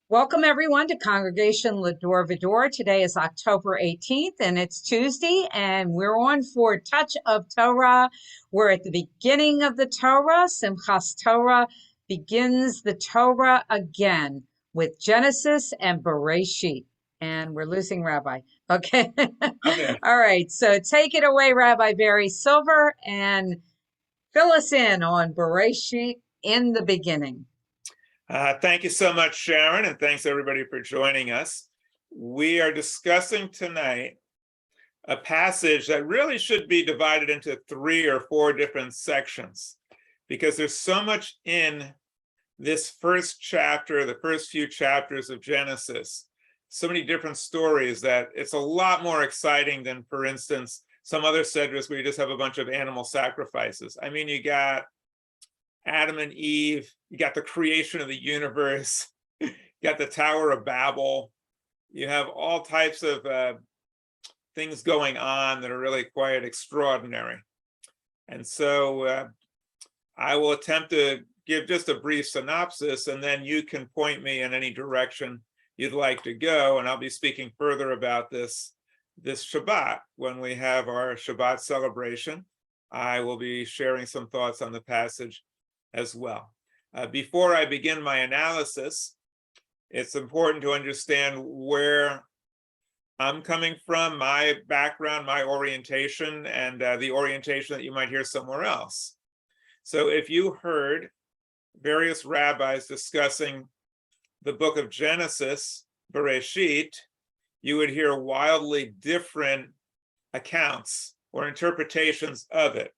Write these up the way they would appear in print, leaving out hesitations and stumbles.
Welcome everyone to Congregation Va-Dor. Today is October 18th and it's Tuesday and we're on for Touch of Torah. We're at the beginning of the Torah. Simchas Torah begins the Torah again with Genesis and Bereishit. And we're losing Rabbi. Okay. All right. So take it away, Rabbi Barry Silver, and fill us in on Bereishit in the beginning. Thank you so much, Sharon, and thanks everybody for joining us. We are discussing tonight a passage that really should be divided into 3 or 4 different sections because there's so much in this first chapter, the first few chapters of Genesis, so many different stories that it's a lot more exciting than, for instance, some other sedras where you just have a bunch of animal sacrifices. I mean, you got Adam and Eve, you got the creation of the universe, you got the Tower of Babel, you have all types of things going on that are really quite extraordinary. And so I will attempt to give just a brief synopsis, and then you can point me in any direction you'd like to go, and I'll be speaking further about this Shabbat. When we have our Shabbat celebration, I will be sharing some thoughts on the passage as well. Before I begin my analysis, it's important to understand where I'm coming from, my background, my orientation, and the orientation that you might hear somewhere else. So if you heard various rabbis discussing the book of Genesis, Bereishit, you would hear wildly different accounts or interpretations of it.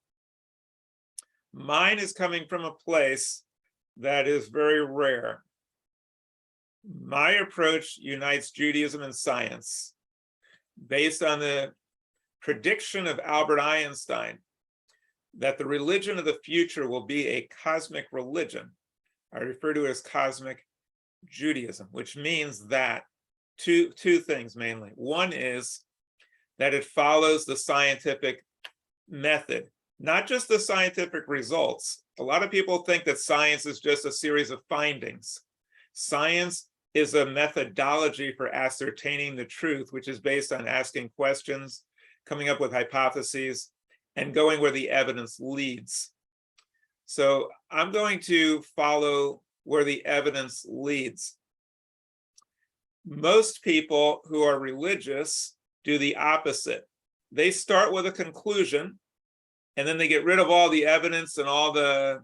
Mine is coming from a place that is very rare. My approach unites Judaism and science based on the prediction of Albert Einstein that the religion of the future will be a cosmic religion. I refer to it as cosmic Judaism, which means that two things mainly. One is that it follows the scientific method, not just the scientific results. A lot of people think that science is just a series of findings. Science is a methodology for ascertaining the truth, which is based on asking questions, coming up with hypotheses, and going where the evidence leads. So I'm going to follow where the evidence leads. Most people who are religious do the opposite. They start with a conclusion, and then they get rid of all the evidence and all the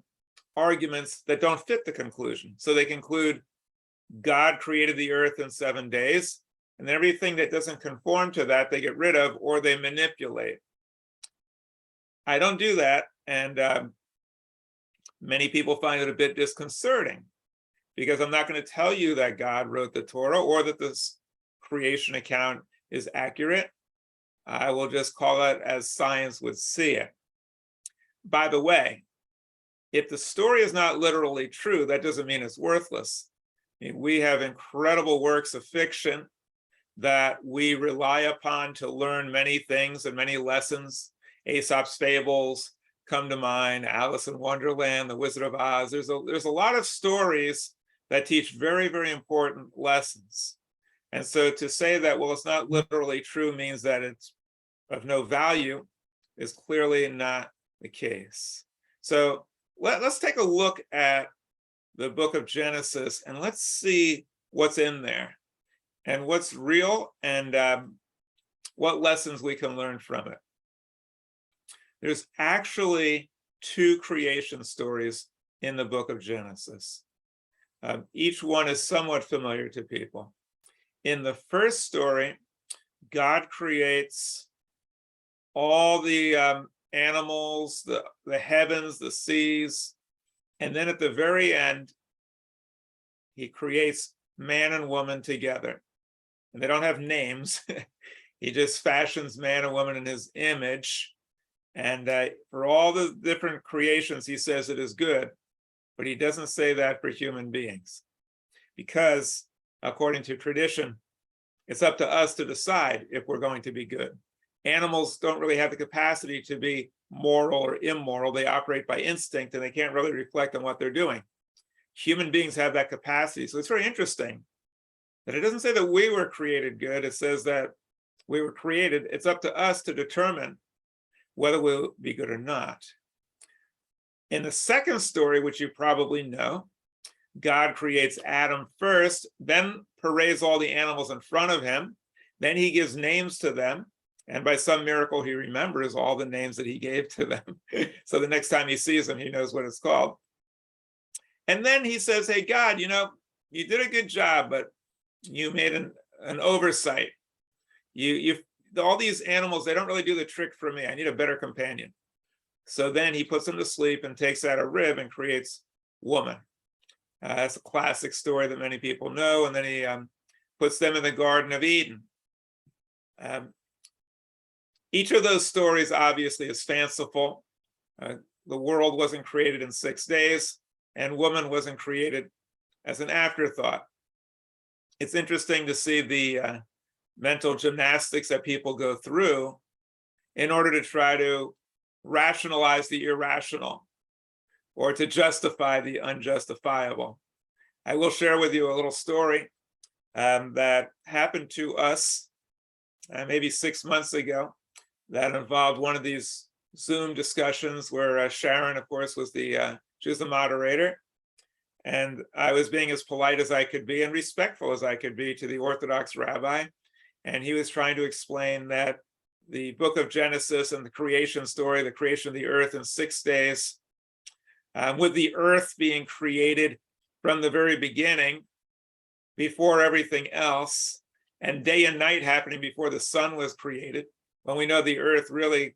arguments that don't fit the conclusion. So they conclude God created the earth in 7 days, and everything that doesn't conform to that, they get rid of or they manipulate. I don't do that, and many people find it a bit disconcerting because I'm not going to tell you that God wrote the Torah or that this creation account is accurate. I will just call it as science would see it. By the way, if the story is not literally true, that doesn't mean it's worthless. I mean, we have incredible works of fiction that we rely upon to learn many things and many lessons. Aesop's fables come to mind, Alice in Wonderland, The Wizard of Oz. There's a lot of stories that teach very, very important lessons. And so to say that, well, it's not literally true means that it's of no value is clearly not the case. So let's take a look at the book of Genesis and let's see what's in there and what's real and what lessons we can learn from it. There's actually 2 creation stories in the book of Genesis. Each one is somewhat familiar to people. In the first story, God creates all the animals, the heavens, the seas, and then at the very end, he creates man and woman together. And they don't have names. He just fashions man and woman in his image. And for all the different creations, he says it is good, but he doesn't say that for human beings. Because according to tradition, it's up to us to decide if we're going to be good. Animals don't really have the capacity to be moral or immoral. They operate by instinct and they can't really reflect on what they're doing. Human beings have that capacity. So it's very interesting That it doesn't say that we were created good. It says that we were created. It's up to us to determine whether we'll be good or not. In the second story, which you probably know, God creates Adam first, then parades all the animals in front of him. Then he gives names to them. And by some miracle, he remembers all the names that he gave to them. So the next time he sees them, he knows what it's called. And then he says, hey, God, you did a good job, but you made an oversight. All these animals, they don't really do the trick for me. I need a better companion. So then he puts them to sleep and takes out a rib and creates woman. That's a classic story that many people know. And then he puts them in the Garden of Eden. Each of those stories obviously is fanciful. The world wasn't created in 6 days, and woman wasn't created as an afterthought. It's interesting to see the mental gymnastics that people go through in order to try to rationalize the irrational or to justify the unjustifiable. I will share with you a little story that happened to us maybe 6 months ago that involved one of these Zoom discussions where Sharon, of course, she was the moderator. And I was being as polite as I could be and respectful as I could be to the Orthodox rabbi. And he was trying to explain that the book of Genesis and the creation story, the creation of the earth in 6 days, with the earth being created from the very beginning, before everything else, and day and night happening before the sun was created, when we know the earth really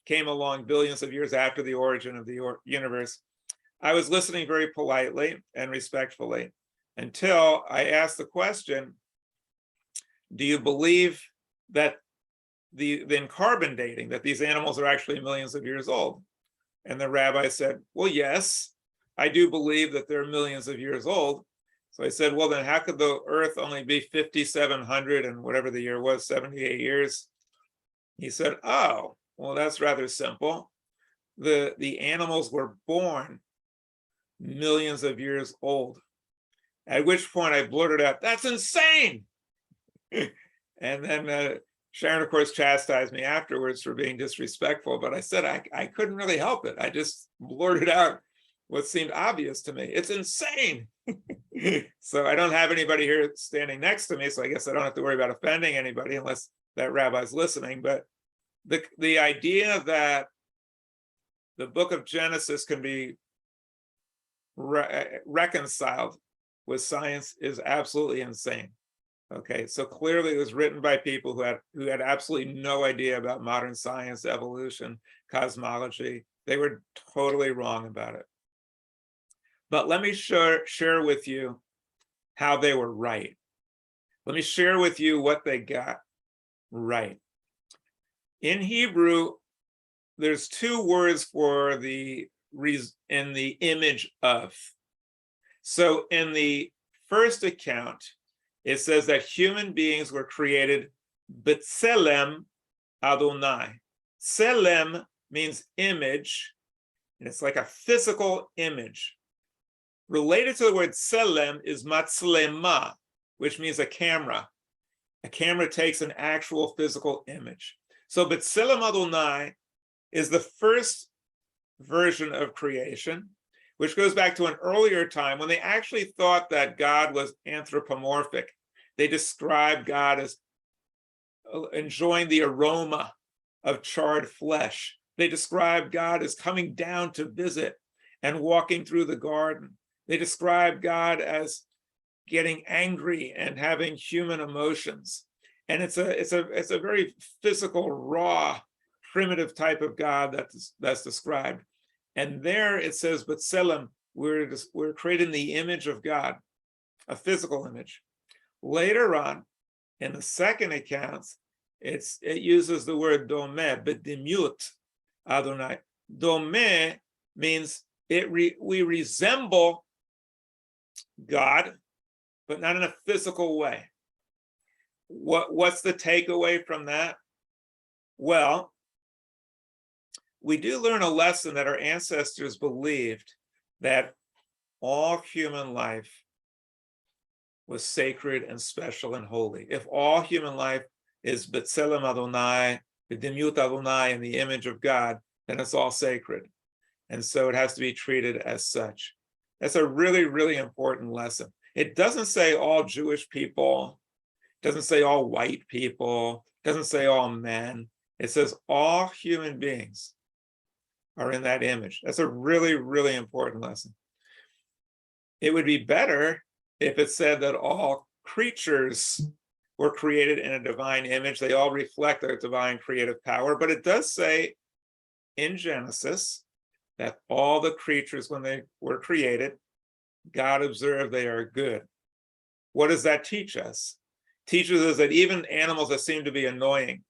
came along billions of years after the origin of the universe. I was listening very politely and respectfully until I asked the question, do you believe that in carbon dating, that these animals are actually millions of years old? And the rabbi said, well, yes, I do believe that they're millions of years old. So I said, well, then how could the earth only be 5,700 and whatever the year was, 78 years? He said, oh, well, that's rather simple. The animals were born millions of years old. At which point I blurted out, that's insane. And then Sharon, of course, chastised me afterwards for being disrespectful, but I said I couldn't really help it. I just blurted out what seemed obvious to me. It's insane. So I don't have anybody here standing next to me, so I guess I don't have to worry about offending anybody unless that rabbi's listening. But the idea that the book of Genesis can be reconciled with science is absolutely insane. Okay, so clearly it was written by people who had absolutely no idea about modern science, evolution, cosmology. They were totally wrong about it. But let me share with you how they were right. Let me share with you what they got right. In Hebrew, there's 2 words for in the image of. So in the first account, it says that human beings were created b'tselem Adonai. Tselem means image, and it's like a physical image. Related to the word tselem is matzlema, which means a camera. A camera takes an actual physical image. So b'tselem Adonai is the first version of creation, which goes back to an earlier time when they actually thought that God was anthropomorphic. They described God as enjoying the aroma of charred flesh. They described God as coming down to visit and walking through the garden. They described God as getting angry and having human emotions. And it's a very physical, raw, primitive type of God that's described. And there it says, but B'Tselem, we're created in the image of God, a physical image. Later on, in the second account, it uses the word domeh, b'dimut Adonai. Domeh means we resemble God, but not in a physical way. What's the takeaway from that? Well, we do learn a lesson that our ancestors believed that all human life was sacred and special and holy. If all human life is B'Tselem Adonai, B'Dimut Adonai, in the image of God, then it's all sacred. And so it has to be treated as such. That's a really, really important lesson. It doesn't say all Jewish people, it doesn't say all white people, it doesn't say all men. It says all human beings are in that image. That's a really, really important lesson. It would be better if it said that all creatures were created in a divine image. They all reflect their divine creative power. But it does say in Genesis that all the creatures, when they were created, God observed they are good. What does that teach us? It teaches us that even animals that seem to be annoying,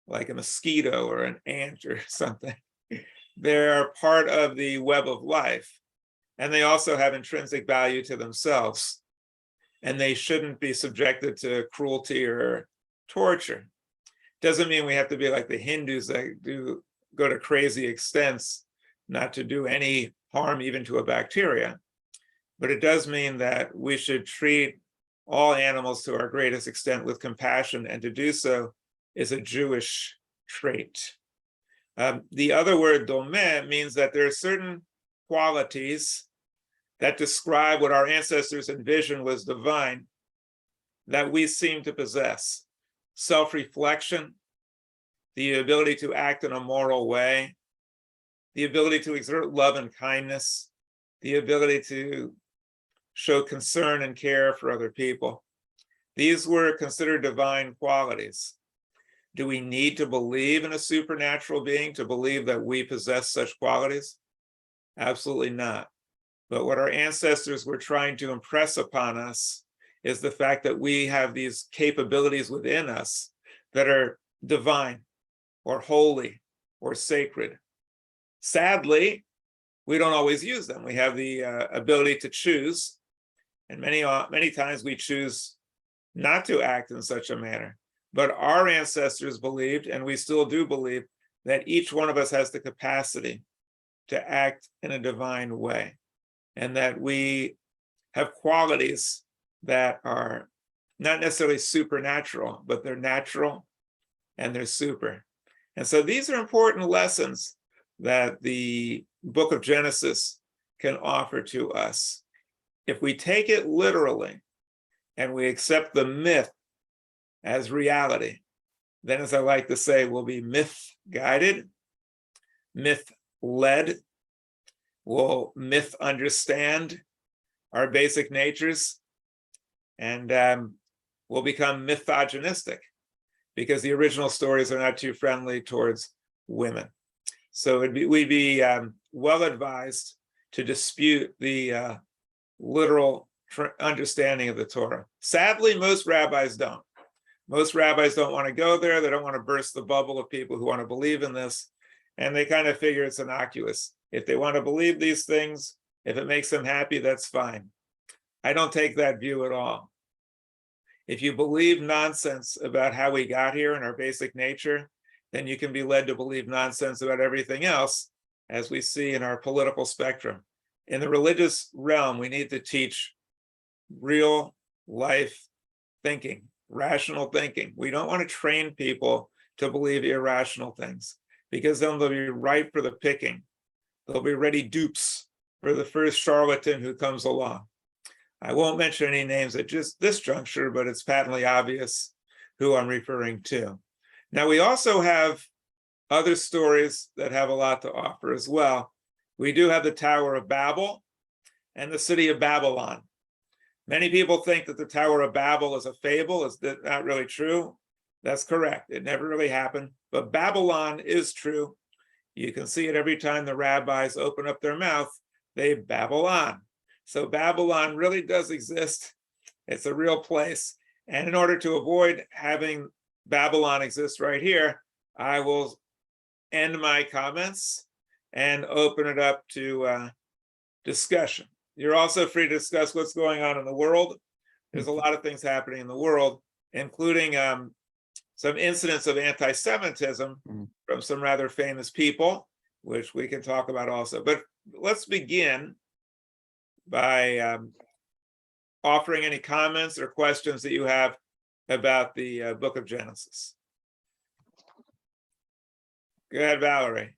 like a mosquito or an ant or something, they're part of the web of life. And they also have intrinsic value to themselves. And they shouldn't be subjected to cruelty or torture. Doesn't mean we have to be like the Hindus that go to crazy extents not to do any harm even to a bacteria. But it does mean that we should treat all animals to our greatest extent with compassion, and to do so is a Jewish trait. The other word, domeh, means that there are certain qualities that describe what our ancestors envisioned was divine that we seem to possess. Self-reflection, the ability to act in a moral way, the ability to exert love and kindness, the ability to show concern and care for other people. These were considered divine qualities. Do we need to believe in a supernatural being to believe that we possess such qualities? Absolutely not. But what our ancestors were trying to impress upon us is the fact that we have these capabilities within us that are divine or holy or sacred. Sadly, we don't always use them. We have the ability to choose, and many times we choose not to act in such a manner. But our ancestors believed, and we still do believe, that each one of us has the capacity to act in a divine way, and that we have qualities that are not necessarily supernatural, but they're natural and they're super. And so these are important lessons that the book of Genesis can offer to us. If we take it literally and we accept the myth as reality, then, as I like to say, we'll be myth-guided, myth-led, we'll myth-understand our basic natures, and we'll become mythogynistic because the original stories are not too friendly towards women. So we'd be well advised to dispute the literal understanding of the Torah. Sadly, most rabbis don't. Most rabbis don't want to go there. They don't want to burst the bubble of people who want to believe in this. And they kind of figure it's innocuous. If they want to believe these things, if it makes them happy, that's fine. I don't take that view at all. If you believe nonsense about how we got here and our basic nature, then you can be led to believe nonsense about everything else, as we see in our political spectrum. In the religious realm, we need to teach real life thinking, rational thinking. We don't want to train people to believe irrational things, because then they'll be ripe for the picking. They'll be ready dupes for the first charlatan who comes along. I won't mention any names at just this juncture, but it's patently obvious who I'm referring to. Now, we also have other stories that have a lot to offer as well. We do have the Tower of Babel and the city of Babylon. Many people think that the Tower of Babel is a fable. It's not really true. That's correct. It never really happened. But Babylon is true. You can see it every time the rabbis open up their mouth, they babble on. So Babylon really does exist. It's a real place. And in order to avoid having Babylon exist right here, I will end my comments and open it up to discussion. You're also free to discuss what's going on in the world. There's a lot of things happening in the world, including some incidents of anti-Semitism from some rather famous people, which we can talk about also. But let's begin by offering any comments or questions that you have about the book of Genesis. Go ahead, Valerie.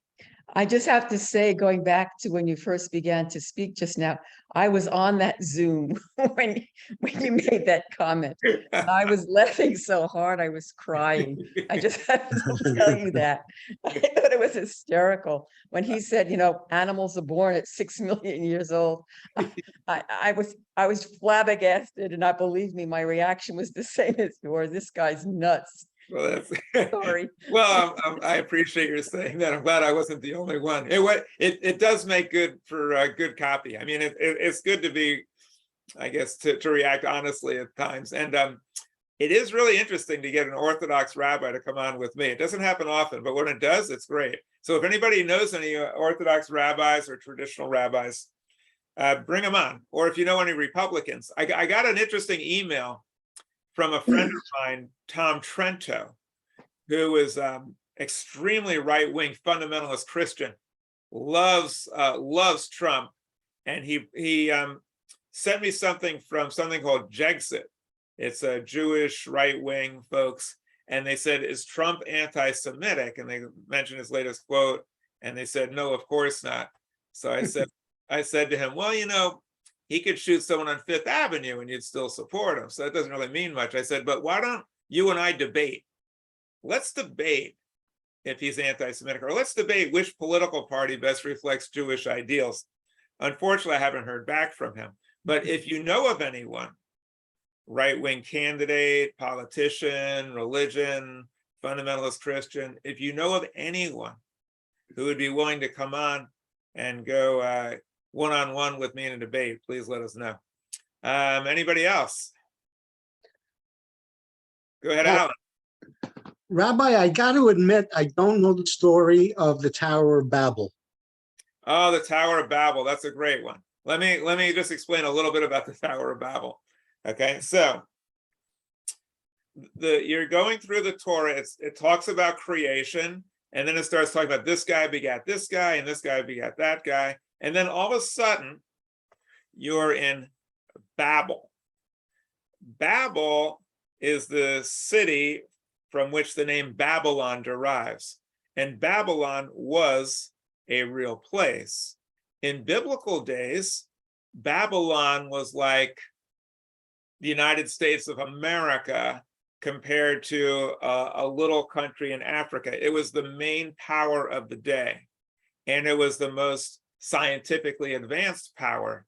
I just have to say, going back to when you first began to speak just now, I was on that Zoom when you made that comment. And I was laughing so hard, I was crying. I just have to tell you that. I thought it was hysterical. When he said, animals are born at 6 million years old. I was flabbergasted, and believe me, my reaction was the same as yours. This guy's nuts. Well, Sorry. Well, I appreciate your saying that. I'm glad I wasn't the only one. It does make good for good copy. I mean, it's good to be, I guess, to react honestly at times. And it is really interesting to get an Orthodox rabbi to come on with me. It doesn't happen often, but when it does, it's great. So if anybody knows any Orthodox rabbis or traditional rabbis, bring them on. Or if you know any Republicans. I got an interesting email from a friend of mine, Tom Trento, who is extremely right-wing fundamentalist Christian, loves Trump, and he sent me something from something called Jexit. It's a Jewish right-wing folks, and they said, "Is Trump anti-Semitic?" And they mentioned his latest quote, and they said, "No, of course not." So I said to him, "Well, he could shoot someone on Fifth Avenue and you'd still support him. So that doesn't really mean much." I said, "But why don't you and I debate? Let's debate if he's anti-Semitic, or let's debate which political party best reflects Jewish ideals." Unfortunately, I haven't heard back from him. But if you know of anyone, right-wing candidate, politician, religion, fundamentalist Christian, if you know of anyone who would be willing to come on and go one-on-one with me in a debate, please let us know. Anybody else? Go ahead, Alan. Rabbi, I got to admit, I don't know the story of the Tower of Babel. Oh, the Tower of Babel. That's a great one. Let me just explain a little bit about the Tower of Babel. Okay, so you're going through the Torah. It talks about creation, and then it starts talking about this guy begat this guy, and this guy begat that guy. And then all of a sudden, you're in Babel. Babel is the city from which the name Babylon derives. And Babylon was a real place. In biblical days, Babylon was like the United States of America compared to a little country in Africa. It was the main power of the day. And it was the most scientifically advanced power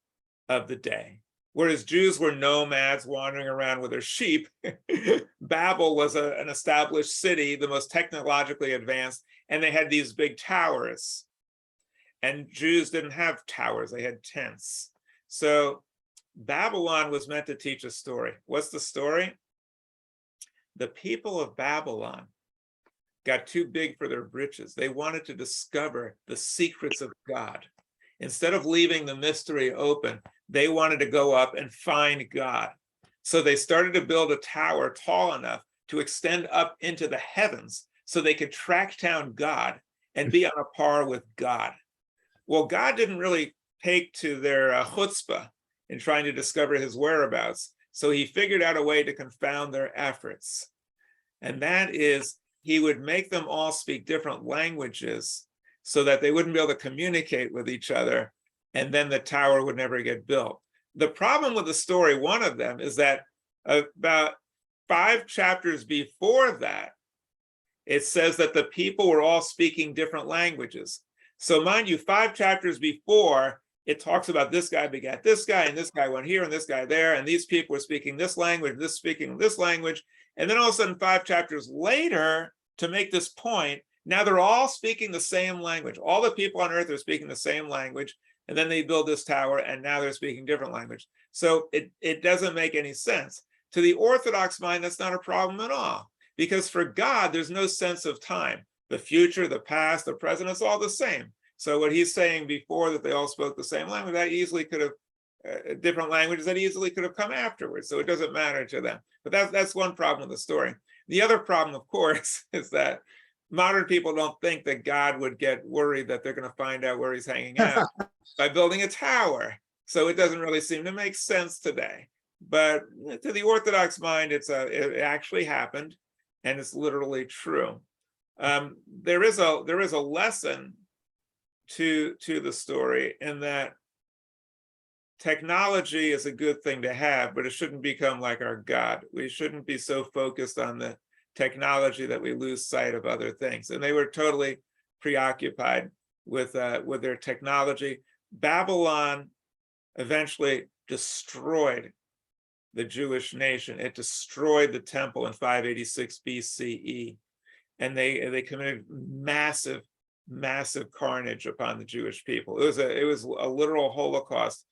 of the day. Whereas Jews were nomads wandering around with their sheep, Babel was an established city, the most technologically advanced, and they had these big towers. And Jews didn't have towers, they had tents. So Babylon was meant to teach a story. What's the story? The people of Babylon got too big for their britches. They wanted to discover the secrets of God. Instead of leaving the mystery open, they wanted to go up and find God. So they started to build a tower tall enough to extend up into the heavens so they could track down God and be on a par with God. Well, God didn't really take to their chutzpah in trying to discover his whereabouts. So he figured out a way to confound their efforts. And that is, he would make them all speak different languages so that they wouldn't be able to communicate with each other, and then the tower would never get built. The problem with the story, one of them, is that about 5 chapters before that, it says that the people were all speaking different languages. So mind you, 5 chapters before, it talks about this guy begat this guy, and this guy went here, and this guy there, and these people were speaking this language, this speaking this language. And then all of a sudden, 5 chapters later, to make this point, now they're all speaking the same language. All the people on earth are speaking the same language. And then they build this tower, and now they're speaking different language. So it doesn't make any sense. To the Orthodox mind, that's not a problem at all. Because for God, there's no sense of time. The future, the past, the present, it's all the same. So what he's saying before, that they all spoke the same language, that easily could have, different languages that easily could have come afterwards. So it doesn't matter to them. But that's one problem with the story. The other problem, of course, is that modern people don't think that God would get worried that they're going to find out where he's hanging out by building a tower. So it doesn't really seem to make sense today. but to the Orthodox mind, it actually happened, and it's literally true. There is a lesson to the story in that technology is a good thing to have, but it shouldn't become like our God. We shouldn't be so focused on the technology that we lose sight of other things. And they were totally preoccupied with their technology. Babylon eventually destroyed the Jewish nation. It destroyed the temple in 586 BCE, and they committed massive carnage upon the Jewish people. It was a literal Holocaust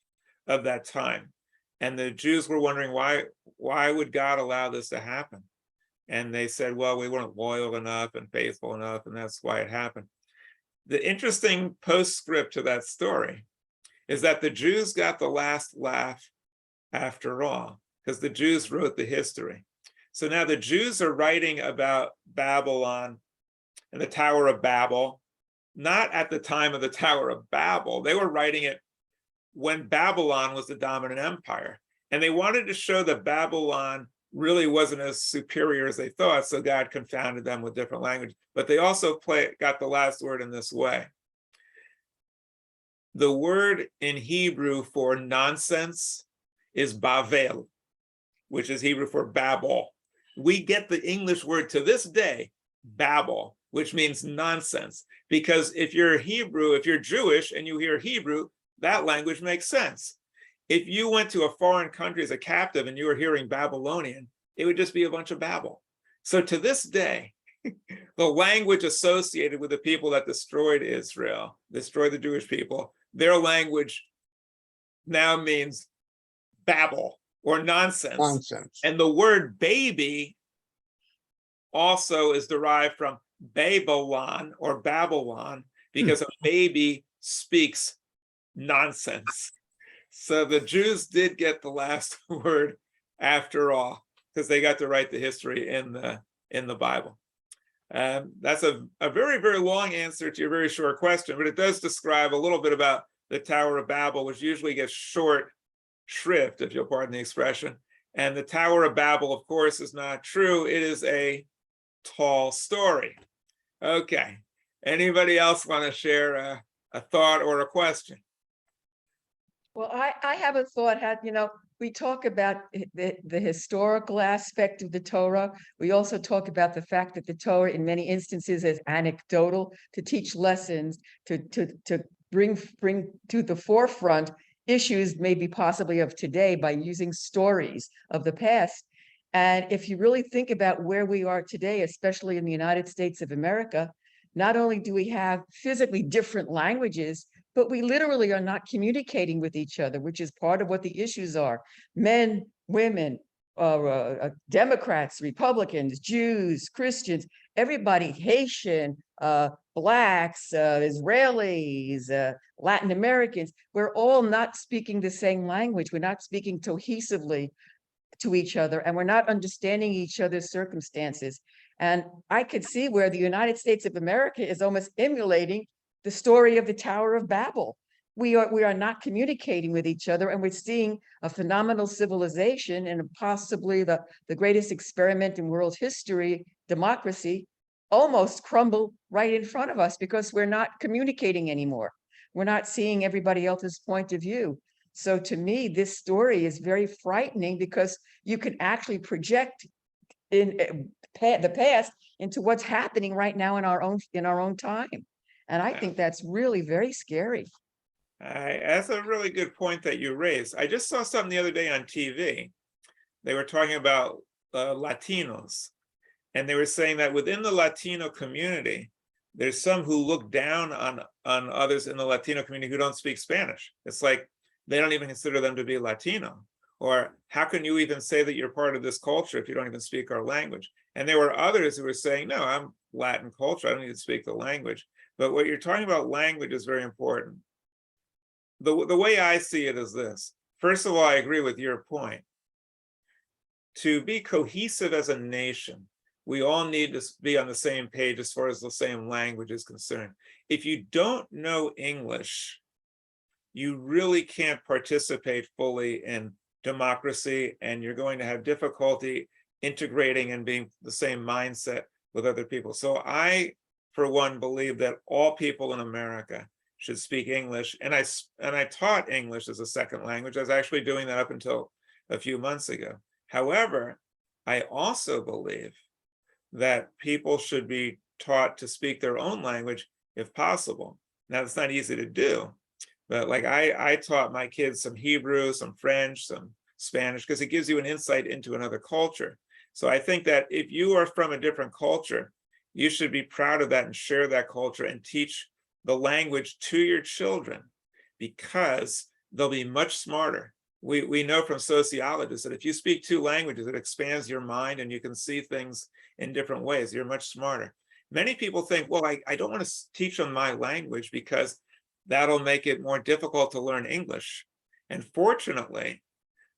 of that time, and the Jews were wondering why would God allow this to happen? And they said, well, we weren't loyal enough and faithful enough, and that's why it happened. The interesting postscript to that story is that the Jews got the last laugh after all, because the Jews wrote the history. So now the Jews are writing about Babylon and the Tower of Babel, not at the time of the Tower of Babel. They were writing it when Babylon was the dominant empire. And they wanted to show that Babylon really wasn't as superior as they thought, so God confounded them with different language. But they also got the last word in this way. The word in Hebrew for nonsense is Bavel, which is Hebrew for Babel. We get the English word to this day, Babel, which means nonsense. Because if you're Hebrew, if you're Jewish and you hear Hebrew, that language makes sense. If you went to a foreign country as a captive and you were hearing Babylonian, it would just be a bunch of babble. So to this day, the language associated with the people that destroyed Israel, destroyed the Jewish people, their language now means babble or nonsense. And the word baby also is derived from Babylon or Babylon, because a baby speaks nonsense. So the Jews did get the last word after all, because they got to write the history in the Bible. That's a very, very long answer to your very short question, but it does describe a little bit about the Tower of Babel, which usually gets short shrift, if you'll pardon the expression. And the Tower of Babel, of course, is not true. It is a tall story. Okay. Anybody else want to share a thought or a question? Well, I have a thought. We talk about the historical aspect of the Torah. We also talk about the fact that the Torah, in many instances, is anecdotal, to teach lessons, to bring to the forefront issues maybe possibly of today by using stories of the past. And if you really think about where we are today, especially in the United States of America, not only do we have physically different languages, but we literally are not communicating with each other, which is part of what the issues are. Men, women, Democrats, Republicans, Jews, Christians, everybody, Haitian, Blacks, Israelis, Latin Americans, we're all not speaking the same language. We're not speaking cohesively to each other, and we're not understanding each other's circumstances. And I could see where the United States of America is almost emulating the story of the Tower of Babel. We are not communicating with each other, and we're seeing a phenomenal civilization and possibly the greatest experiment in world history, democracy, almost crumble right in front of us because we're not communicating anymore. We're not seeing everybody else's point of view. So to me, this story is very frightening because you can actually project in the past into what's happening right now in our own time. And I think that's really very scary. That's a really good point that you raised. I just saw something the other day on TV. They were talking about Latinos, and they were saying that within the Latino community, there's some who look down on others in the Latino community who don't speak Spanish. It's like they don't even consider them to be Latino. Or how can you even say that you're part of this culture if you don't even speak our language? And there were others who were saying, no, I'm Latin culture, I don't need to speak the language. But what you're talking about language is very important. The way I see it is this. First of all, I agree with your point. To be cohesive as a nation, we all need to be on the same page as far as the same language is concerned. If you don't know English, you really can't participate fully in democracy, and you're going to have difficulty integrating and being the same mindset with other people. So I, for one, believe that all people in America should speak English. And I taught English as a second language. I was actually doing that up until a few months ago. However, I also believe that people should be taught to speak their own language if possible. Now, it's not easy to do, but like I taught my kids some Hebrew, some French, some Spanish, because it gives you an insight into another culture. So I think that if you are from a different culture, you should be proud of that and share that culture and teach the language to your children, because they'll be much smarter. We know from sociologists that if you speak two languages, it expands your mind and you can see things in different ways. You're much smarter. Many people think, well, I don't want to teach them my language because that'll make it more difficult to learn English. And fortunately,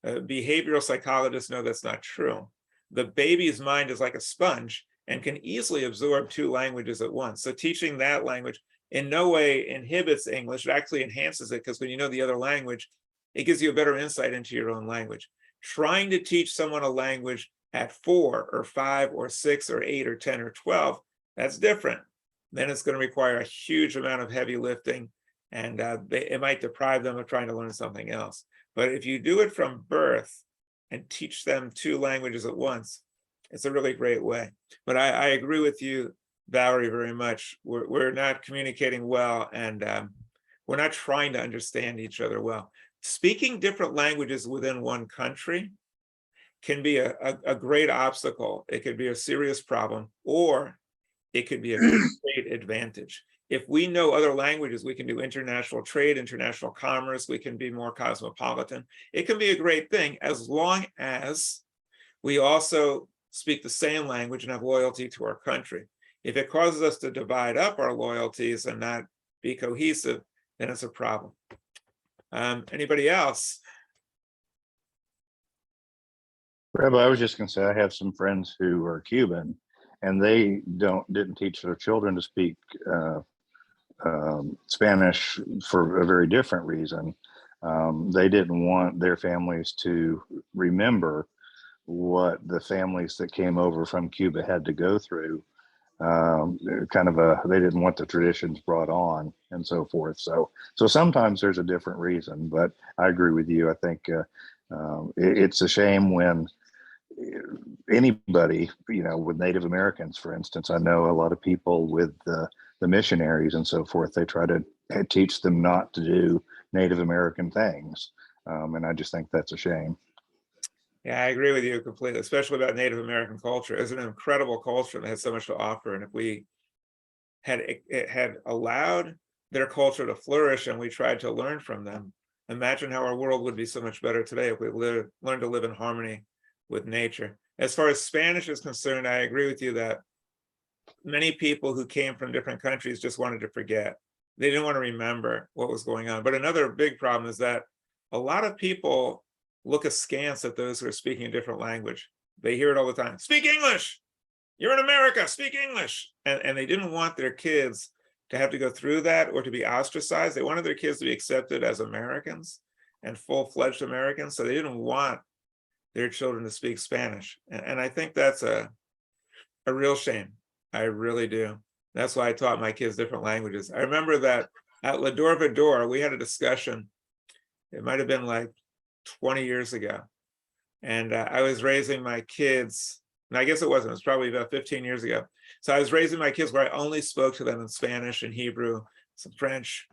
behavioral psychologists know that's not true. The baby's mind is like a sponge and can easily absorb two languages at once. So teaching that language in no way inhibits English. It actually enhances it, because when you know the other language, it gives you a better insight into your own language. Trying to teach someone a language at 4 or 5 or 6 or 8 or 10 or 12, that's different. Then it's going to require a huge amount of heavy lifting, and it might deprive them of trying to learn something else. But if you do it from birth and teach them two languages at once, it's a really great way. But I agree with you, Valerie, very much. We're not communicating well, and we're not trying to understand each other well. Speaking different languages within one country can be a great obstacle. It could be a serious problem, or it could be a great advantage. If we know other languages, we can do international trade, international commerce, we can be more cosmopolitan. It can be a great thing as long as we also speak the same language and have loyalty to our country. If it causes us to divide up our loyalties and not be cohesive, then it's a problem. Anybody else? Rabbi, I was just going to say, I have some friends who are Cuban, and they didn't teach their children to speak Spanish for a very different reason. They didn't want their families to remember what the families that came over from Cuba had to go through. They didn't want the traditions brought on and so forth. So sometimes there's a different reason, but I agree with you. I think it's a shame when anybody, with Native Americans, for instance, I know a lot of people with the missionaries and so forth, they try to teach them not to do Native American things. And I just think that's a shame. Yeah, I agree with you completely, especially about Native American culture. It's an incredible culture that has so much to offer. And if we had allowed their culture to flourish and we tried to learn from them, imagine how our world would be so much better today if we learned to live in harmony with nature. As far as Spanish is concerned, I agree with you that many people who came from different countries just wanted to forget. They didn't want to remember what was going on. But another big problem is that a lot of people look askance at those who are speaking a different language. They hear it all the time. Speak English. You're in America, speak English. And they didn't want their kids to have to go through that or to be ostracized. They wanted their kids to be accepted as Americans and full-fledged Americans. So they didn't want their children to speak Spanish. And I think that's a real shame. I really do. That's why I taught my kids different languages. I remember that at Va-Dor, we had a discussion. It might have been like 20 years ago. And I was raising my kids, and I guess it wasn't, it was probably about 15 years ago. So I was raising my kids where I only spoke to them in Spanish and Hebrew, some French.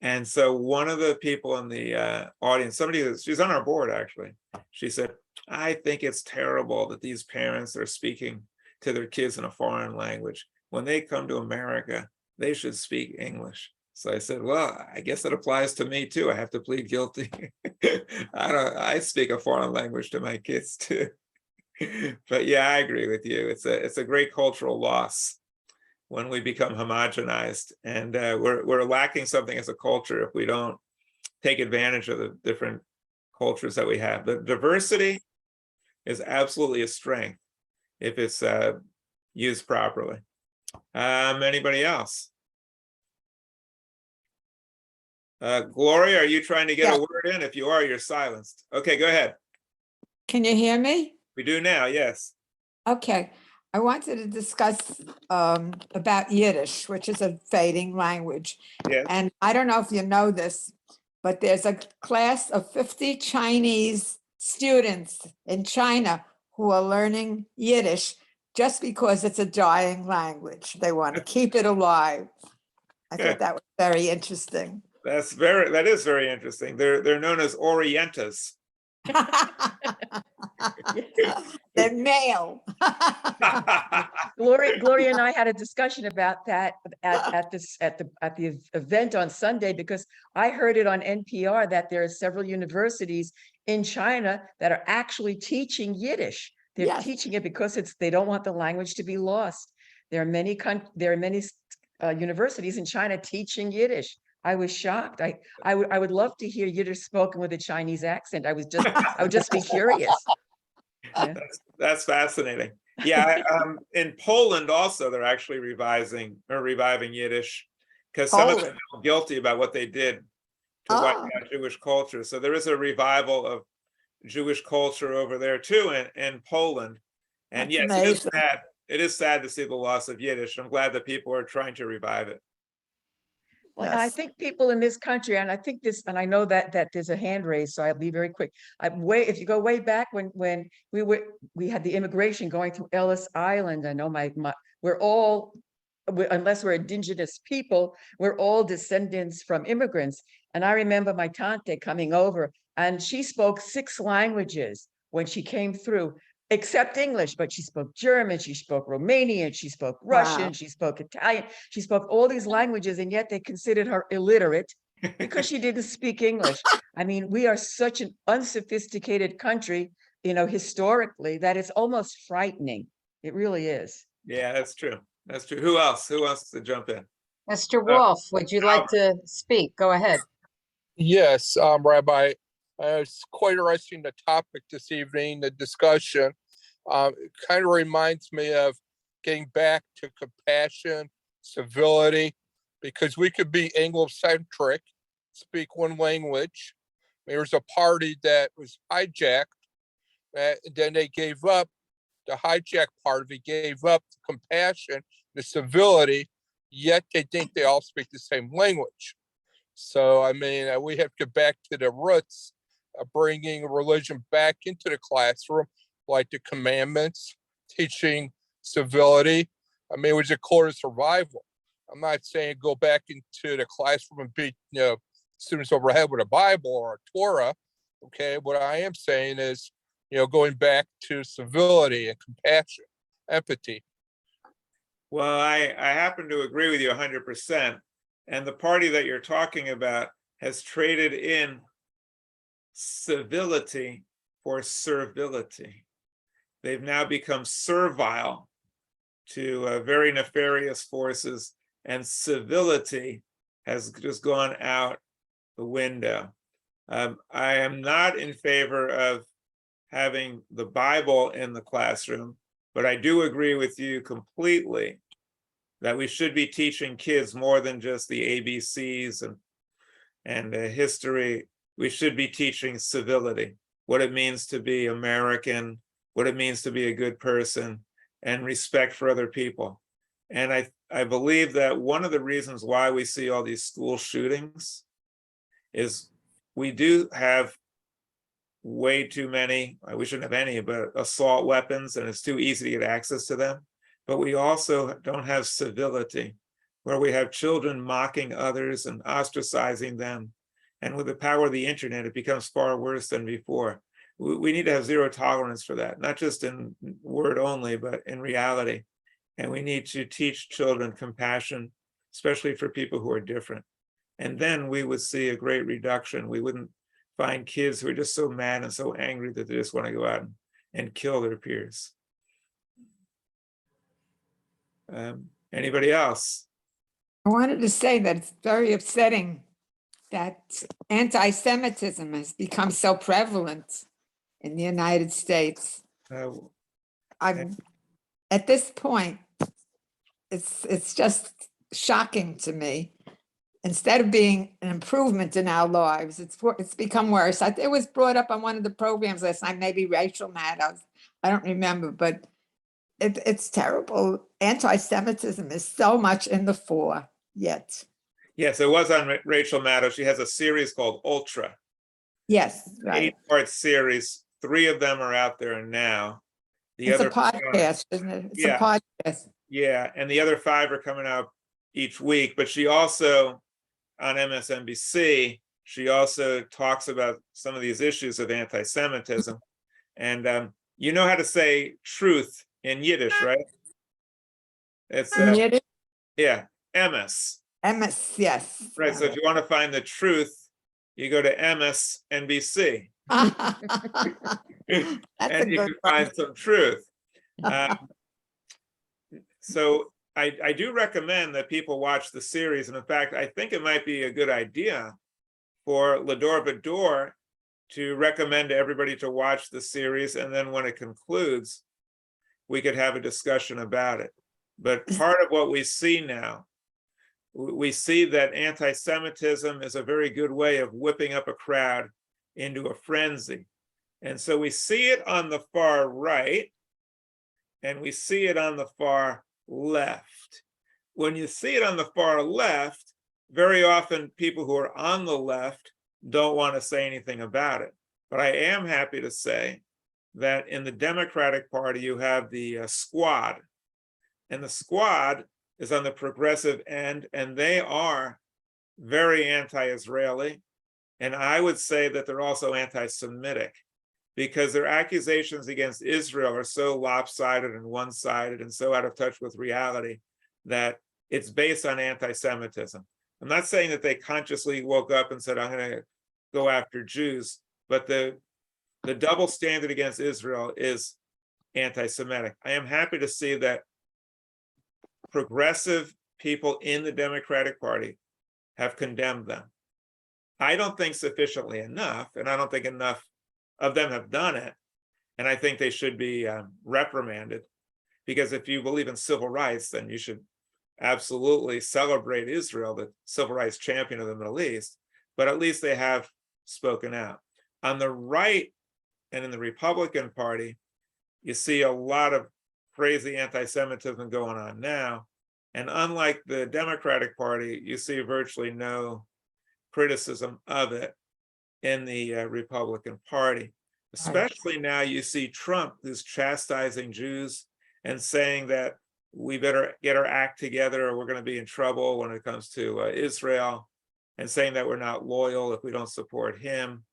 And so one of the people in the audience, she's on our board actually, she said, I think it's terrible that these parents are speaking to their kids in a foreign language. When they come to America, they should speak English. So I said, well, I guess it applies to me too. I have to plead guilty. I speak a foreign language to my kids too. But yeah, I agree with you. It's a great cultural loss when we become homogenized, and we're lacking something as a culture if we don't take advantage of the different cultures that we have. The diversity is absolutely a strength if it's used properly. Anybody else? Gloria, are you trying to get a word in? If you are, you're silenced. Okay, go ahead. Can you hear me? We do now, yes. Okay. I wanted to discuss about Yiddish, which is a fading language. Yes. And I don't know if you know this, but there's a class of 50 Chinese students in China who are learning Yiddish just because it's a dying language. They want to keep it alive. I thought that was very interesting. That is very interesting. They're known as Orientas. They're male. Gloria and I had a discussion about that at the event on Sunday, because I heard it on NPR that there are several universities in China that are actually teaching Yiddish. They're Yes. teaching it because they don't want the language to be lost. There are many universities in China teaching Yiddish. I was shocked. I would love to hear Yiddish spoken with a Chinese accent. I would just be curious. Yeah. That's fascinating. Yeah, in Poland also they're actually reviving Yiddish because some of them feel guilty about what they did to wipe out Jewish culture. So there is a revival of Jewish culture over there too in Poland. And That's yes, amazing. it is sad. It is sad to see the loss of Yiddish. I'm glad that people are trying to revive it. Well, I think people in this country, and I think this, and I know that there's a hand raised, so I'll be very quick. If you go way back when we had the immigration going through Ellis Island, I know we're all, unless we're indigenous people, we're all descendants from immigrants. And I remember my tante coming over, and she spoke 6 languages when she came through, except English, but she spoke German, she spoke Romanian, she spoke Russian, Wow. she spoke Italian, she spoke all these languages, and yet they considered her illiterate because she didn't speak English. I mean, we are such an unsophisticated country, historically, that it's almost frightening. It really is. Yeah, that's true. That's true. Who else? Who wants to jump in? Mr. Wolf, would you like to speak? Go ahead. Yes, Rabbi, it's quite interesting, the topic this evening, the discussion. It kind of reminds me of getting back to compassion, civility, because we could be Anglo-centric, speak one language. There was a party that was hijacked, and then they gave up the hijack part of it, gave up the compassion, the civility, yet they think they all speak the same language. So, I mean, we have to get back to the roots of bringing religion back into the classroom, like the commandments, teaching civility. I mean, it was a core to survival. I'm not saying go back into the classroom and beat students overhead with a Bible or a Torah. Okay, what I am saying is, going back to civility and compassion, empathy. Well, I happen to agree with you 100%. And the party that you're talking about has traded in civility for servility. They've now become servile to very nefarious forces, and civility has just gone out the window. I am not in favor of having the Bible in the classroom, but I do agree with you completely that we should be teaching kids more than just the ABCs and history. We should be teaching civility, what it means to be American, what it means to be a good person, and respect for other people. And I believe that one of the reasons why we see all these school shootings is we do have way too many, we shouldn't have any, but assault weapons, and it's too easy to get access to them. But we also don't have civility, where we have children mocking others and ostracizing them. And with the power of the internet, it becomes far worse than before. We need to have zero tolerance for that, not just in word only, but in reality. And we need to teach children compassion, especially for people who are different. And then we would see a great reduction. We wouldn't find kids who are just so mad and so angry that they just want to go out and kill their peers. Anybody else? I wanted to say that it's very upsetting that anti-Semitism has become so prevalent in the United States. At this point, it's just shocking to me instead of being an improvement in our lives, it's become worse. It was brought up on one of the programs last night, maybe racial matters. I don't remember, but it's terrible. Anti-Semitism is so much in the fore yet. Yes, it was on Rachel Maddow. She has a series called Ultra. Yes, right. 8-part series. 3 of them are out there now. It's a podcast, isn't it? It's a podcast. Yeah, and the other 5 are coming out each week. But she also, on MSNBC, she also talks about some of these issues of anti-Semitism. And you know how to say truth in Yiddish, right? It's Yiddish? yeah, emes. Emes, yes. Right. So if you want to find the truth, you go to MSNBC. And you can find some truth. So I do recommend that people watch the series. And in fact, I think it might be a good idea for Va-Dor to recommend to everybody to watch the series. And then when it concludes, we could have a discussion about it. But part of what we see now, we see that anti-Semitism is a very good way of whipping up a crowd into a frenzy. And so we see it on the far right, and we see it on the far left. When you see it on the far left, very often people who are on the left don't want to say anything about it. But I am happy to say that in the Democratic Party, you have the squad. And the squad is on the progressive end, and they are very anti-Israeli. And I would say that they're also anti-Semitic, because their accusations against Israel are so lopsided and one-sided and so out of touch with reality that it's based on anti-Semitism. I'm not saying that they consciously woke up and said, I'm going to go after Jews, but the double standard against Israel is anti-Semitic. I am happy to see that progressive people in the Democratic Party have condemned them. I don't think sufficiently enough, and I don't think enough of them have done it. And I think they should be reprimanded, because if you believe in civil rights, then you should absolutely celebrate Israel, the civil rights champion of the Middle East, but at least they have spoken out. On the right and in the Republican Party, you see a lot of crazy anti-Semitism going on now. And unlike the Democratic Party, you see virtually no criticism of it in the Republican Party. Especially now you see Trump, who's chastising Jews and saying that we better get our act together or we're going to be in trouble when it comes to Israel, and saying that we're not loyal if we don't support him,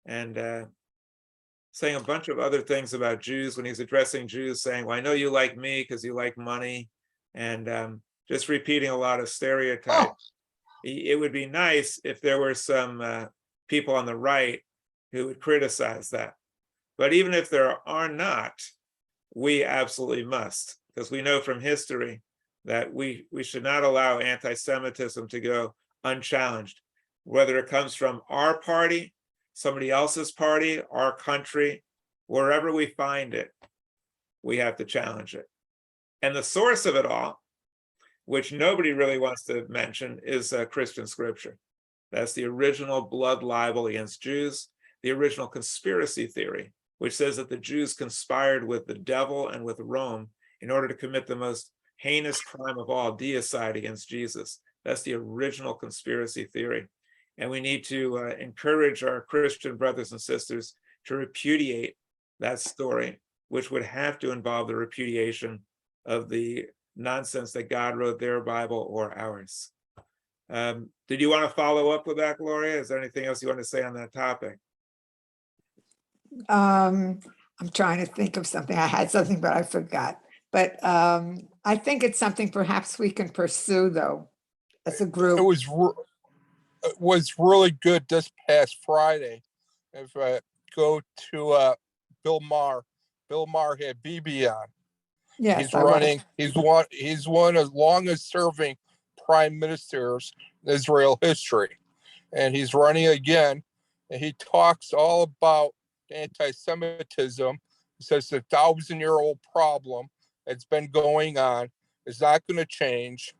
and saying a bunch of other things about Jews when he's addressing Jews, saying, well, I know you like me because you like money, and just repeating a lot of stereotypes. It would be nice if there were some people on the right who would criticize that. But even if there are not, we absolutely must, because we know from history that we should not allow anti-Semitism to go unchallenged, whether it comes from our party, somebody else's party, our country, wherever we find it, we have to challenge it. And the source of it all, which nobody really wants to mention, is Christian scripture. That's the original blood libel against Jews, the original conspiracy theory, which says that the Jews conspired with the devil and with Rome in order to commit the most heinous crime of all, deicide against Jesus. That's the original conspiracy theory. And we need to encourage our Christian brothers and sisters to repudiate that story, which would have to involve the repudiation of the nonsense that God wrote their Bible or ours. Did you want to follow up with that, Gloria? Is there anything else you want to say on that topic? I'm trying to think of something. I had something, but I forgot. But I think it's something perhaps we can pursue, though, as a group. It was really good this past Friday. If I go to Bill Maher had BB on. Yes, he's running. He's one of the longest serving prime ministers in Israel history, and he's running again. And he talks all about anti-Semitism. He says the 1,000-year-old problem that's been going on is not going to change.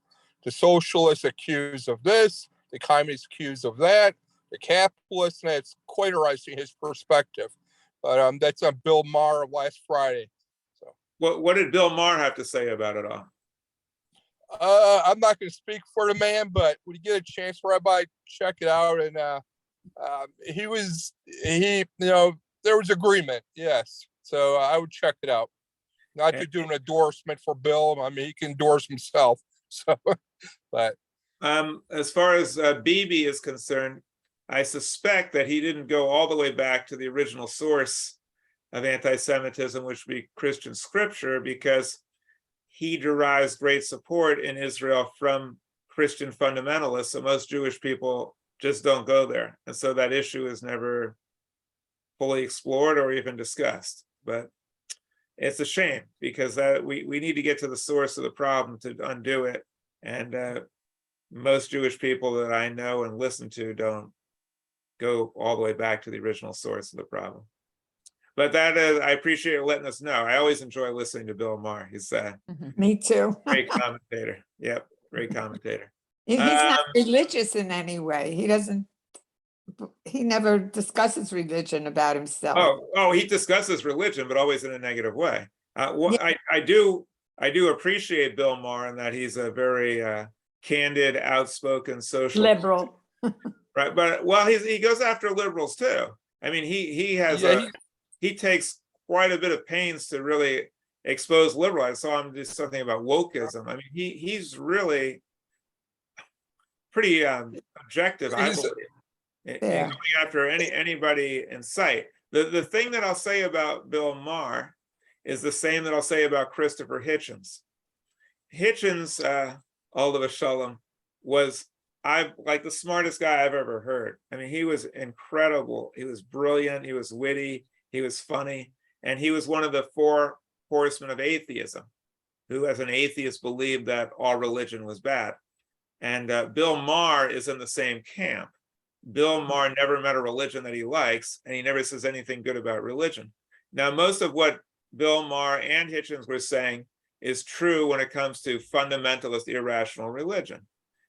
The socialists accuse of this, the communist accused of that, the capitalists, and it's quite interesting, his perspective. But that's on Bill Maher last Friday. So What did Bill Maher have to say about it all? I'm not going to speak for the man, but when you get a chance, Rabbi, check it out. And there was agreement, yes. So I would check it out. Not to do an endorsement for Bill. I mean, he can endorse himself. So, but as far as Bibi is concerned, I suspect that he didn't go all the way back to the original source of anti-Semitism, which would be Christian scripture, because he derives great support in Israel from Christian fundamentalists. So most Jewish people just don't go there. And so that issue is never fully explored or even discussed. But it's a shame, because we need to get to the source of the problem to undo it. And most Jewish people that I know and listen to don't go all the way back to the original source of the problem. But that is, I appreciate you letting us know. I always enjoy listening to Bill Maher. He's a Me too. great commentator. Yep, great commentator. He's not religious in any way. He never discusses religion about himself. He discusses religion, but always in a negative way. I do appreciate Bill Maher in that he's a very candid, outspoken social Liberal. right? But he goes after liberals too. I mean, he takes quite a bit of pains to really expose liberal. I saw him do something about wokeism. I mean, he's really pretty objective, I believe, in going after anybody in sight. The thing that I'll say about Bill Maher is the same that I'll say about Christopher Hitchens. Hitchens, Olav Shalom, was like the smartest guy I've ever heard. I mean, he was incredible. He was brilliant. He was witty. He was funny. And he was one of the 4 horsemen of atheism, who as an atheist believed that all religion was bad. And Bill Maher is in the same camp. Bill Maher never met a religion that he likes, and he never says anything good about religion. Now, most of what Bill Maher and Hitchens were saying is true when it comes to fundamentalist, irrational religion.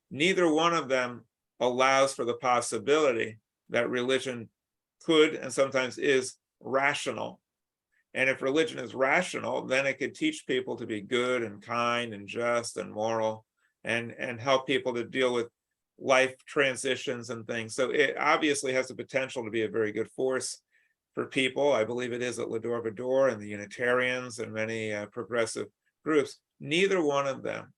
Neither one of them allows for the possibility that religion could and sometimes is rational. And if religion is rational, then it could teach people to be good and kind and just and moral, and help people to deal with life transitions and things. So it obviously has the potential to be a very good force for people. I believe it is at Va-Dor and the Unitarians and many progressive groups. Neither one of them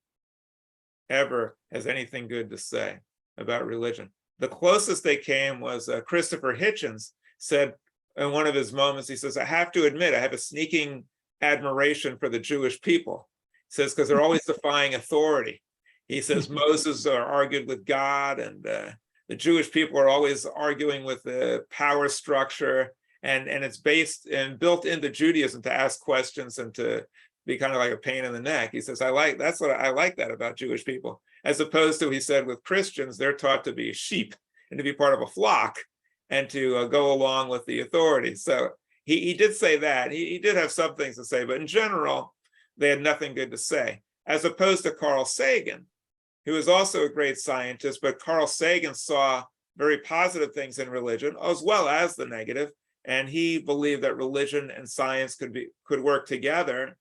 ever has anything good to say about religion. The closest they came was Christopher Hitchens said in one of his moments, he says, I have to admit, I have a sneaking admiration for the Jewish people. He says, because they're always defying authority. He says Moses argued with God, and the Jewish people are always arguing with the power structure, and it's based and built into Judaism to ask questions and to be kind of like a pain in the neck. He says, I like that about Jewish people, as opposed to, he said, with Christians, they're taught to be sheep and to be part of a flock and to go along with the authorities. So he did say that. He did have some things to say, but in general, they had nothing good to say, as opposed to Carl Sagan, who was also a great scientist, but Carl Sagan saw very positive things in religion as well as the negative, and he believed that religion and science could work together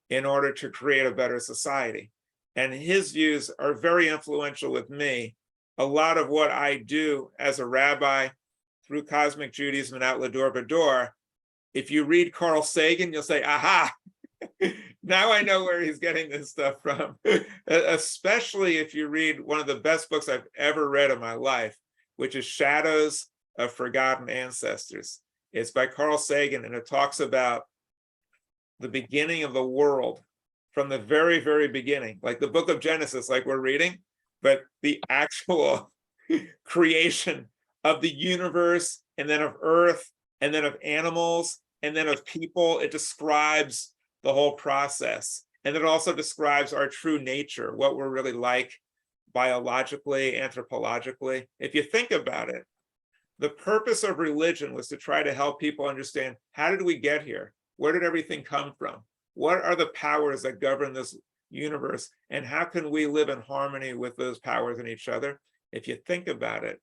in order to create a better society. And his views are very influential with me. A lot of what I do as a rabbi through Cosmic Judaism and out Va-Dor, if you read Carl Sagan, you'll say, aha, now I know where he's getting this stuff from. Especially if you read one of the best books I've ever read in my life, which is Shadows of Forgotten Ancestors. It's by Carl Sagan, and it talks about the beginning of the world from the very, very beginning, like the book of Genesis, like we're reading, but the actual creation of the universe, and then of earth, and then of animals, and then of people. It describes the whole process. And it also describes our true nature, what we're really like biologically, anthropologically. If you think about it, the purpose of religion was to try to help people understand, how did we get here? Where did everything come from? What are the powers that govern this universe? And how can we live in harmony with those powers and each other? If you think about it,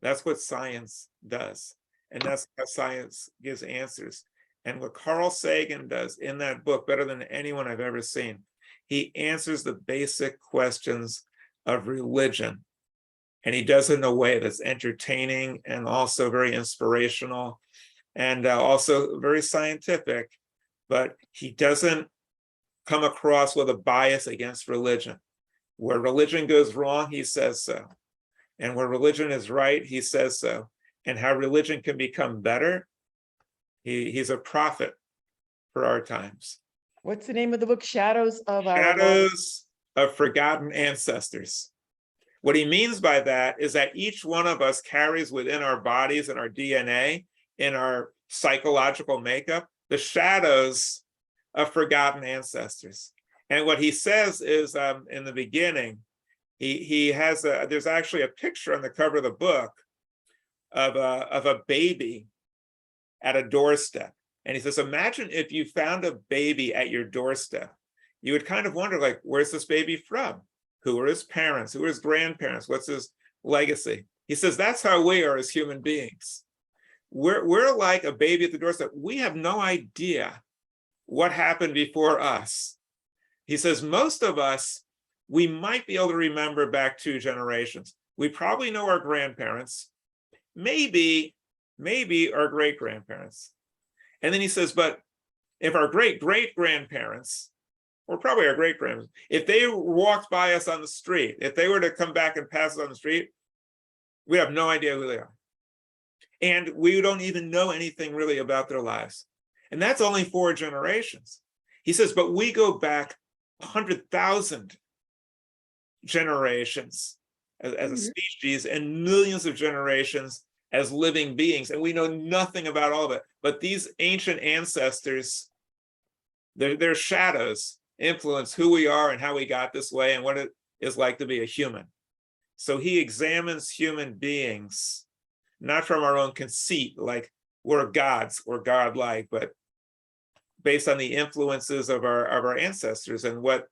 that's what science does. And that's how science gives answers. And what Carl Sagan does in that book, better than anyone I've ever seen, he answers the basic questions of religion. And he does it in a way that's entertaining and also very inspirational and also very scientific, but he doesn't come across with a bias against religion. Where religion goes wrong, he says so. And where religion is right, he says so. And how religion can become better, he's a prophet for our times. What's the name of the book? Shadows of our Shadows of Forgotten Ancestors. What he means by that is that each one of us carries within our bodies and our DNA, in our psychological makeup, the shadows of forgotten ancestors. And what he says is, in the beginning, he has there's actually a picture on the cover of the book of a baby at a doorstep. And he says, imagine if you found a baby at your doorstep. You would kind of wonder, like, where's this baby from? Who are his parents? Who are his grandparents? What's his legacy? He says, that's how we are as human beings. We're like a baby at the doorstep. We have no idea what happened before us. He says, most of us, we might be able to remember back 2 generations. We probably know our grandparents, maybe our great-grandparents. And then he says, but if our great-great-grandparents, or probably our great-grandparents, if they walked by us on the street, if they were to come back and pass us on the street, we have no idea who they are. And we don't even know anything really about their lives. And that's only 4 generations. He says, but we go back 100,000 generations as a species and millions of generations as living beings. And we know nothing about all of it. But these ancient ancestors, their shadows influence who we are and how we got this way and what it is like to be a human. So he examines human beings, not from our own conceit, like we're gods or godlike, but based on the influences of our ancestors and what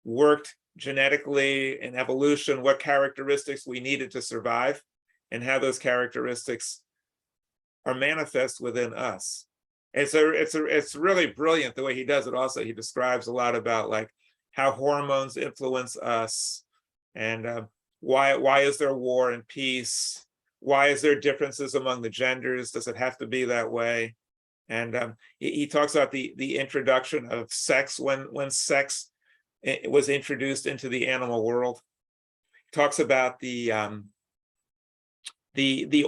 worked genetically in evolution, what characteristics we needed to survive, and how those characteristics are manifest within us. It's really brilliant the way he does it. Also, he describes a lot about like how hormones influence us, and why is there war and peace? Why is there differences among the genders? Does it have to be that way? And he talks about the introduction of sex when sex was introduced into the animal world. He talks about the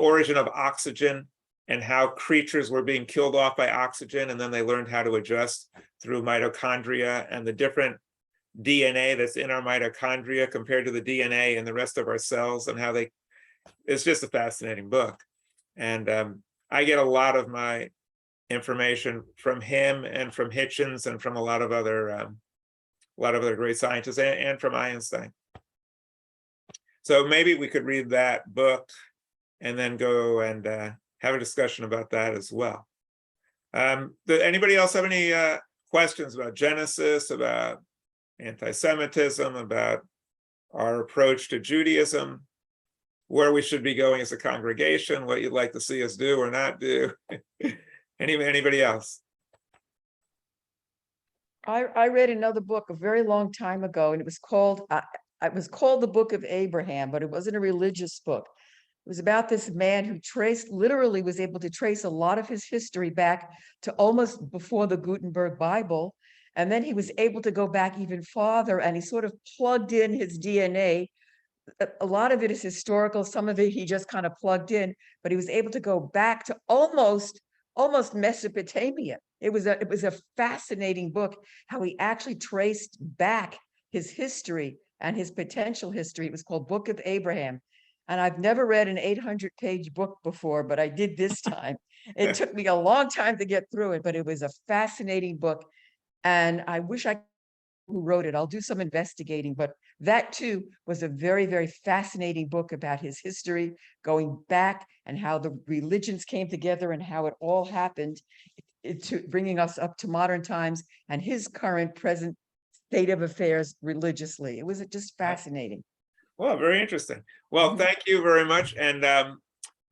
origin of oxygen and how creatures were being killed off by oxygen, and then they learned how to adjust through mitochondria and the different DNA that's in our mitochondria compared to the DNA in the rest of our cells, and how it's just a fascinating book. And I get a lot of my information from him and from Hitchens and from a lot of other great scientists, and from Einstein. So maybe we could read that book and then go and have a discussion about that as well. Anybody else have any questions about Genesis, about anti-Semitism, about our approach to Judaism, where we should be going as a congregation, what you'd like to see us do or not do? Anybody else? I read another book a very long time ago, and it was called the Book of Abraham, but it wasn't a religious book. It was about this man who literally was able to trace a lot of his history back to almost before the Gutenberg Bible. And then he was able to go back even farther, and he sort of plugged in his DNA. A lot of it is historical, some of it he just kind of plugged in, but he was able to go back to almost Mesopotamia. It was a fascinating book, how he actually traced back his history and his potential history. It was called Book of Abraham. And I've never read an 800-page book before, but I did this time. It took me a long time to get through it, but it was a fascinating book. And I wish I knew who wrote it. I'll do some investigating, but that too was a very, very fascinating book about his history, going back and how the religions came together and how it all happened, to bringing us up to modern times and his present state of affairs religiously. It was just fascinating. Well, very interesting. Well, Mhm. thank you very much. And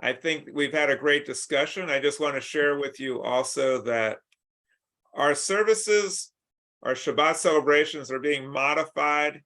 I think we've had a great discussion. I just want to share with you also that our services, our Shabbat celebrations are being modified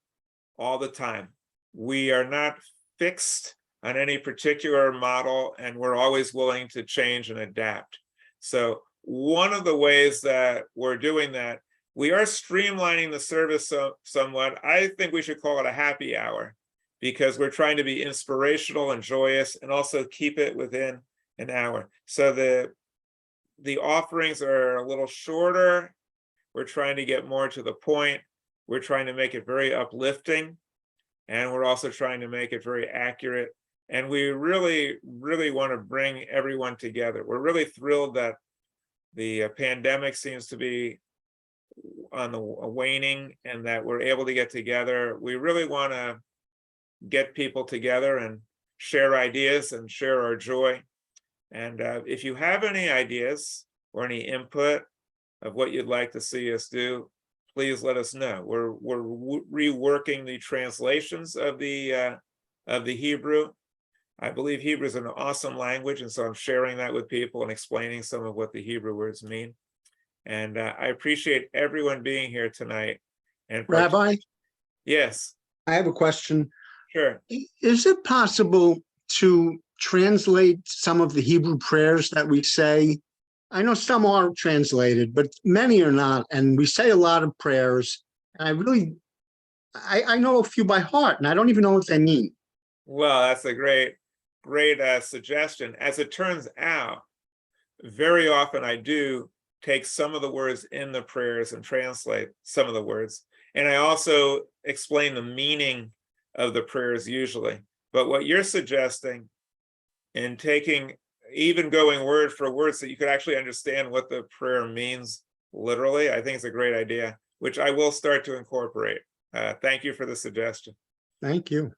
all the time. We are not fixed on any particular model, and we're always willing to change and adapt. So one of the ways that we're doing that, we are streamlining the service somewhat. I think we should call it a happy hour, because we're trying to be inspirational and joyous and also keep it within an hour. So the offerings are a little shorter. We're trying to get more to the point. We're trying to make it very uplifting. And we're also trying to make it very accurate. And we really, really want to bring everyone together. We're really thrilled that the pandemic seems to be on the waning and that we're able to get together. We really want to get people together and share ideas and share our joy. And if you have any ideas or any input of what you'd like to see us do, please let us know. We're reworking the translations of the Hebrew. I believe Hebrew is an awesome language, and so I'm sharing that with people and explaining some of what the Hebrew words mean. And I appreciate everyone being here tonight. And Rabbi, yes, I have a question. sure. Is it possible to translate some of the Hebrew prayers that we say? I know some are translated, but many are not. And we say a lot of prayers. And I know a few by heart, and I don't even know what they mean. Well, that's a great suggestion. As it turns out, very often I do take some of the words in the prayers and translate some of the words. And I also explain the meaning of the prayers usually. But what you're suggesting in even going word for word so you could actually understand what the prayer means literally, I think it's a great idea, which I will start to incorporate. Thank you for the suggestion. Thank you.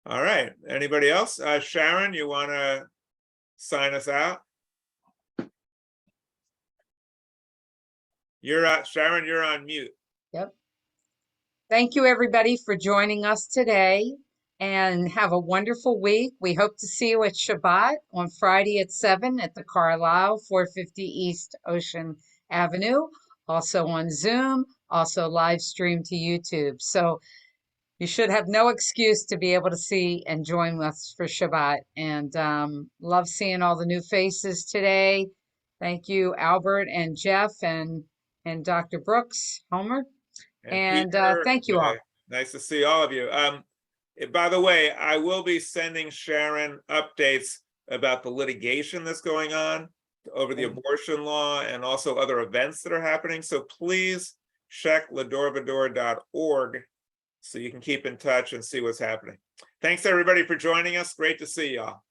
All right. Anybody else? Sharon, you want to sign us out? Sharon, you're on mute. Yep. Thank you, everybody, for joining us today, and have a wonderful week. We hope to see you at Shabbat on Friday at 7 at the Carlisle, 450 East Ocean Avenue, also on Zoom, also live stream to YouTube. So you should have no excuse to be able to see and join us for Shabbat. And love seeing all the new faces today. Thank you, Albert and Jeff and Dr. Brooks, Homer. And Peter, thank you all. nice to see all of you. By the way, I will be sending Sharon updates about the litigation that's going on over the abortion law and also other events that are happening. So please check ladorvador.org so you can keep in touch and see what's happening. Thanks everybody for joining us. Great to see y'all.